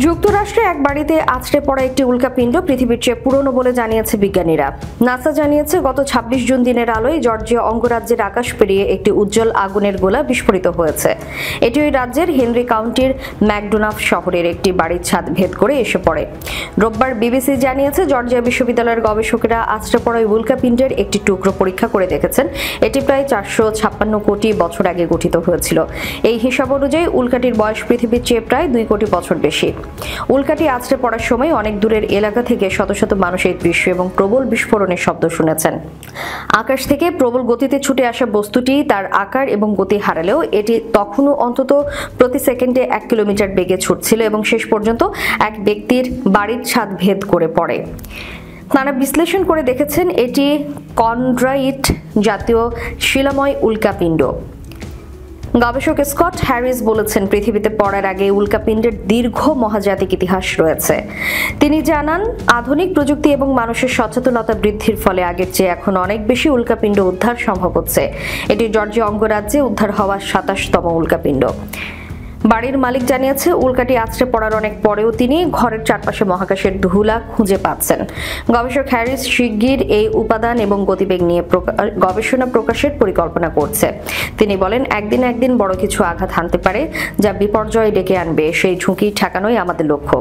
যুক্তরাষ্ট্রে এক বাড়িতে আছড়ে পড়া একটি উল্কাপিণ্ড পৃথিবীর চেয়ে পুরনো বলে জানিয়েছে বিজ্ঞানীরা। নাসা জানিয়েছে গত ২৬ জুন দিনের আলোয় জর্জিয়া অঙ্গরাজ্যের আকাশ পেরিয়ে একটি উজ্জ্বল আগুনের গোলা বিস্ফোরিত হয়েছে। এটি ওই রাজ্যের হেনরি কাউন্টির ম্যাকডোনাফ শহরের একটি বাড়ির ছাদ ভেদ করে এসে পড়ে। রোববার বিবিসি জানিয়েছে জর্জিয়া বিশ্ববিদ্যালয়ের গবেষকেরা আছড়ে পড়া ওই উল্কাপিণ্ডের একটি টুকরো পরীক্ষা করে দেখেছেন। এটি প্রায় ৪৫৬ কোটি বছর আগে গঠিত হয়েছিল। এই হিসাব অনুযায়ী উল্কাটির বয়স পৃথিবীর চেয়ে প্রায় ২ কোটি বছর বেশি। উল্কাটি আছড়ে পড়ার সময় অনেক দূরের এলাকা থেকে শত শত মানুষ এই দৃশ্য এবং প্রবল বিস্ফোরণের শব্দ শুনেছেন। আকাশ থেকে প্রবল গতিতে ছুটে আসা বস্তুটি তার আকার এবং গতি হারালেও এটি তখনও অন্তত প্রতি সেকেন্ডে ১ কিলোমিটার বেগে ছুটছিল এবং শেষ পর্যন্ত এক ব্যক্তির বাড়ির ছাদ ভেদ করে পড়ে। তারা বিশ্লেষণ করে দেখেছেন এটি কন্ড্রাইট জাতীয় শিলাময় উল্কাপিণ্ড। গবেষক স্কট হ্যারিস বলেছেন, পৃথিবীতে পড়ার আগে উল্কাপিণ্ডের দীর্ঘ মহাজাতিক ইতিহাস রয়েছে। তিনি জানান, আধুনিক প্রযুক্তি এবং মানুষের সচেতনতা বৃদ্ধির ফলে আগের চেয়ে এখন অনেক বেশি উল্কাপিণ্ড উদ্ধার সম্ভব হচ্ছে। এটি জর্জিয়া অঙ্গরাজ্যে উদ্ধার হওয়া ২৭তম উল্কাপিণ্ড। বাড়ির মালিক জানিয়েছে, উল্কাটি আছড়ে পড়ার অনেক পরেও তিনি ঘরের চারপাশে মহাকাশের ধুলা খুঁজে পাচ্ছেন। গবেষক হ্যারিস শিগগির এই উপাদান এবং গতিবেগ নিয়ে গবেষণা প্রকাশের পরিকল্পনা করছে। তিনি বলেন, একদিন বড় কিছু আঘাত হানতে পারে যা বিপর্যয় ডেকে আনবে। সেই ঝুঁকি ঠেকানোই আমাদের লক্ষ্য।